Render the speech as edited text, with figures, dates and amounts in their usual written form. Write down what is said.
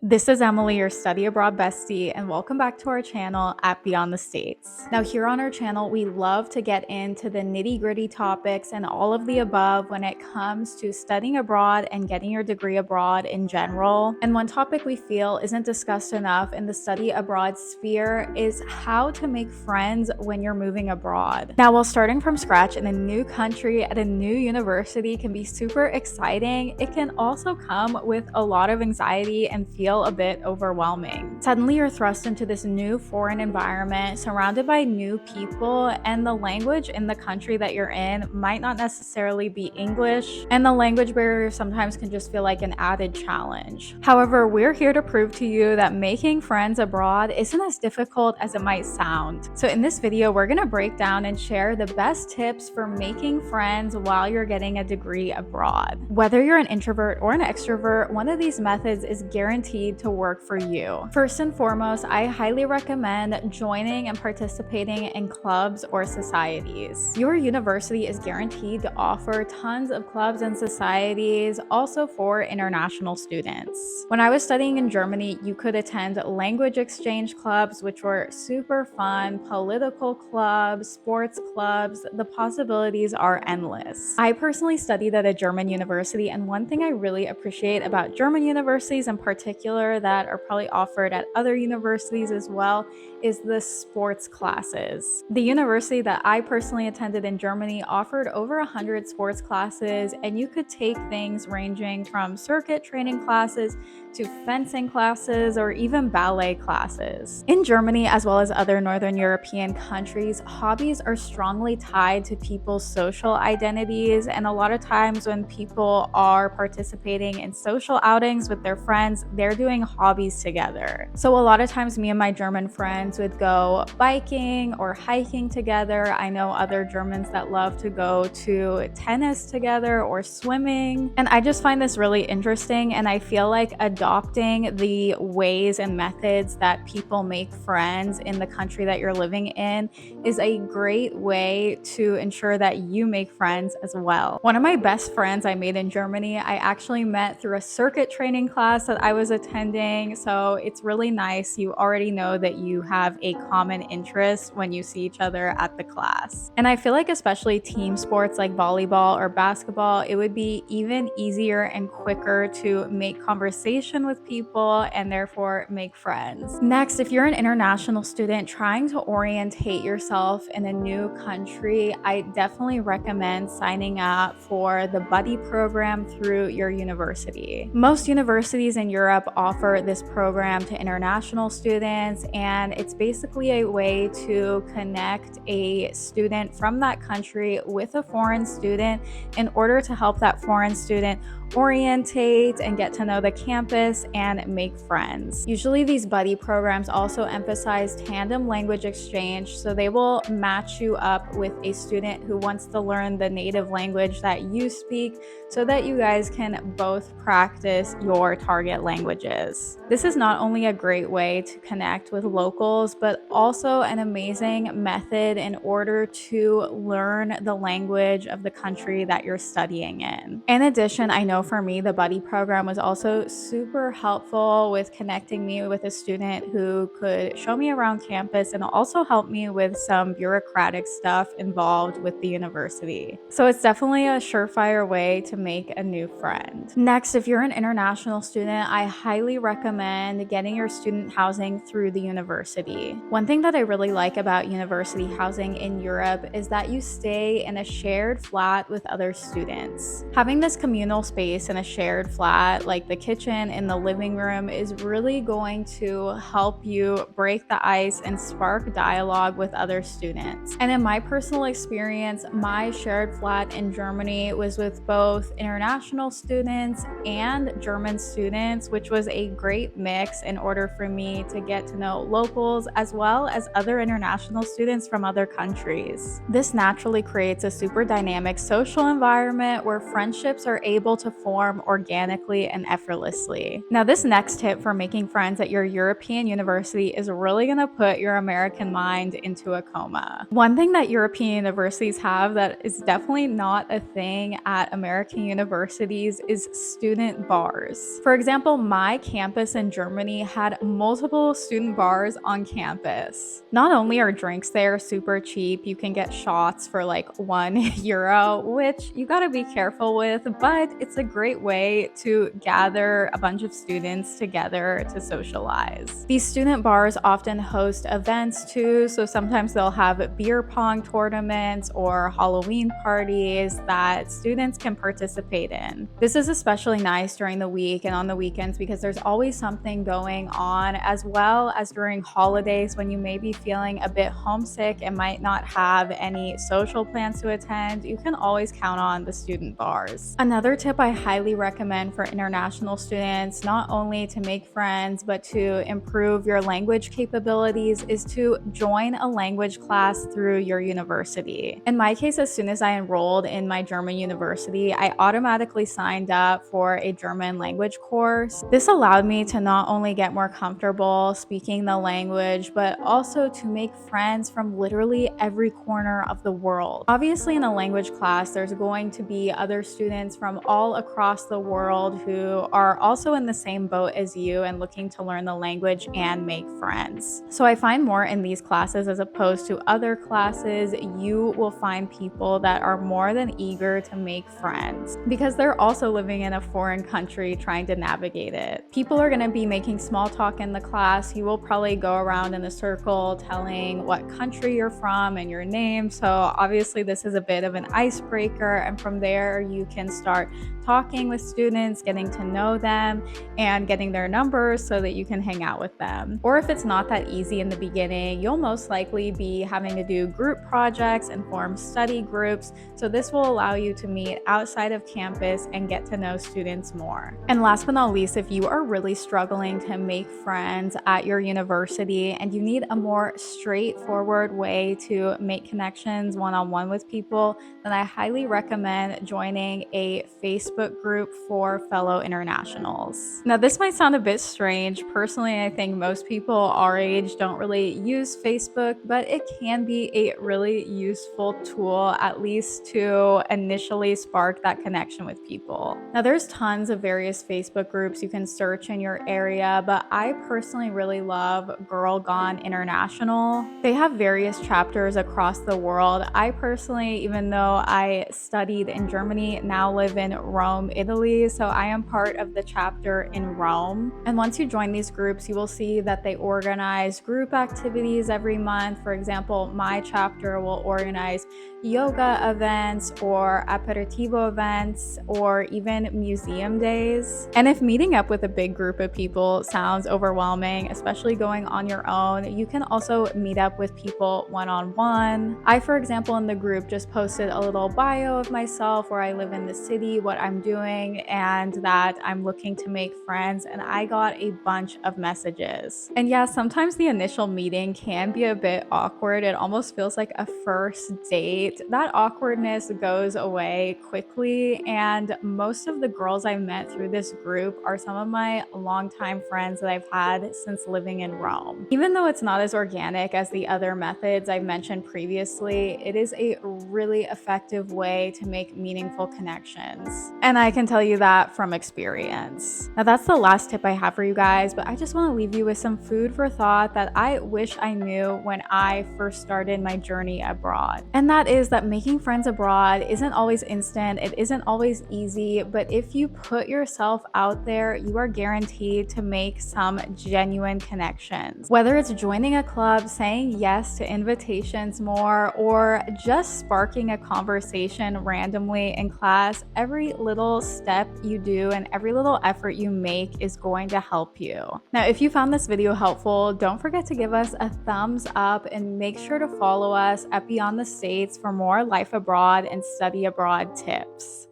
This is Emily, your study abroad bestie, and welcome back to our channel at Beyond the States. Now, here on our channel, we love to get into the nitty-gritty topics and all of the above when it comes to studying abroad and getting your degree abroad in general. And one topic we feel isn't discussed enough in the study abroad sphere is how to make friends when you're moving abroad. Now, while starting from scratch in a new country at a new university can be super exciting, it can also come with a lot of anxiety and feel a bit overwhelming. Suddenly, you're thrust into this new foreign environment, surrounded by new people, and the language in the country that you're in might not necessarily be English, and the language barrier sometimes can just feel like an added challenge. However, we're here to prove to you that making friends abroad isn't as difficult as it might sound. So in this video, we're gonna break down and share the best tips for making friends while you're getting a degree abroad. Whether you're an introvert or an extrovert, one of these methods is guaranteed to work for you. First and foremost, I highly recommend joining and participating in clubs or societies. Your university is guaranteed to offer tons of clubs and societies, also for international students. When I was studying in Germany, you could attend language exchange clubs, which were super fun, political clubs, sports clubs. The possibilities are endless. I personally studied at a German university, and one thing I really appreciate about German universities in particular that are probably offered at other universities as well is the sports classes. The university that I personally attended in Germany offered over 100 sports classes, and you could take things ranging from circuit training classes to fencing classes or even ballet classes. In Germany, as well as other Northern European countries, hobbies are strongly tied to people's social identities, and a lot of times when people are participating in social outings with their friends, they're doing hobbies together. So a lot of times me and my German friends would go biking or hiking together. I know other Germans that love to go to tennis together or swimming. And I just find this really interesting, and I feel like adopting the ways and methods that people make friends in the country that you're living in is a great way to ensure that you make friends as well. One of my best friends I made in Germany, I actually met through a circuit training class that I was attending. So it's really nice. You already know that you have a common interest when you see each other at the class. And I feel like especially team sports like volleyball or basketball, it would be even easier and quicker to make conversation with people and therefore make friends. Next, if you're an international student trying to orientate yourself in a new country, I definitely recommend signing up for the buddy program through your university. Most universities in Europe offer this program to international students, and it's basically a way to connect a student from that country with a foreign student in order to help that foreign student orientate and get to know the campus and make friends. Usually these buddy programs also emphasize tandem language exchange, so they will match you up with a student who wants to learn the native language that you speak so that you guys can both practice your target languages. This is not only a great way to connect with locals, but also an amazing method in order to learn the language of the country that you're studying in. In addition, I know for me, the buddy program was also super helpful with connecting me with a student who could show me around campus and also help me with some bureaucratic stuff involved with the university. So it's definitely a surefire way to make a new friend. Next, if you're an international student, I highly recommend getting your student housing through the university. One thing that I really like about university housing in Europe is that you stay in a shared flat with other students. Having this communal space in a shared flat, like the kitchen and the living room, is really going to help you break the ice and spark dialogue with other students. And in my personal experience, my shared flat in Germany was with both international students and German students, which was a great mix in order for me to get to know locals as well as other international students from other countries. This naturally creates a super dynamic social environment where friendships are able to form organically and effortlessly. University. Now, this next tip for making friends at your European university is really going to put your American mind into a coma. One thing that European universities have that is definitely not a thing at American universities is student bars. For example, my campus in Germany had multiple student bars on campus. Not only are drinks there super cheap, you can get shots for like €1, which you gotta be careful with, but it's a great way to gather a bunch of students together to socialize. These student bars often host events too, so sometimes they'll have beer pong tournaments or Halloween parties that students can participate in. This is especially nice during the week and on the weekends because there's always something going on, as well as during holidays when you may be feeling a bit homesick and might not have any social plans to attend. You can always count on the student bars. Another tip I highly recommend for international students, not only to make friends but to improve your language capabilities, is to join a language class through your university. In my case, as soon as I enrolled in my German university, I automatically signed up for a German language course. This allowed me to not only get more comfortable speaking the language, but also to make friends from literally every corner of the world. Obviously, in a language class, there's going to be other students from all across the world who are also in the same boat as you and looking to learn the language and make friends. So I find more in these classes as opposed to other classes, you will find people that are more than eager to make friends because they're also living in a foreign country trying to navigate it. People are going to be making small talk in the class. You will probably go around in a circle telling what country you're from and your name. So obviously this is a bit of an icebreaker, and from there you can start talking with students, getting to know them, and getting their numbers so that you can hang out with them. Or if it's not that easy in the beginning, you'll most likely be having to do group projects and form study groups. So this will allow you to meet outside of campus and get to know students more. And last but not least, if you are really struggling to make friends at your university and you need a more straightforward way to make connections one-on-one with people, then I highly recommend joining a Facebook group for fellow internationals. Now, this might sound a bit strange. Personally, I think most people our age don't really use Facebook, but it can be a really useful tool, at least to initially spark that connection with people. Now, there's tons of various Facebook groups you can search in your area, but I personally really love Girl Gone International. They have various chapters across the world. I personally, even though I studied in Germany, now live in Rome, Italy, so I am part of the chapter in Rome. And once you join these groups, you will see that they organize group activities every month. For example, my chapter will organize yoga events or aperitivo events or even museum days. And if meeting up with a big group of people sounds overwhelming, especially going on your own, you can also meet up with people one-on-one. I, for example, in the group just posted a little bio of myself, where I live in the city, what I'm doing, and that I'm looking to make friends, and I got a bunch of messages. And yeah, sometimes the initial meeting can be a bit awkward. It almost feels like a first date. That awkwardness goes away quickly, and most of the girls I met through this group are some of my longtime friends that I've had since living in Rome. Even though it's not as organic as the other methods I've mentioned previously, it is a really effective way to make meaningful connections. And I can tell you that from experience. Now, that's the last tip I have for you guys, but I just want to leave you with some food for thought that I wish I knew when I first started my journey abroad. And that is that making friends abroad isn't always instant, it isn't always easy, but if you put yourself out there, you are guaranteed to make some genuine connections. Whether it's joining a club, saying yes to invitations more, or just sparking a conversation randomly in class, every little step you do and every little effort you make is going to help you. Now, if you found this video helpful, don't forget to give us a thumbs up and make sure to follow us at Beyond the States for more life abroad and study abroad tips.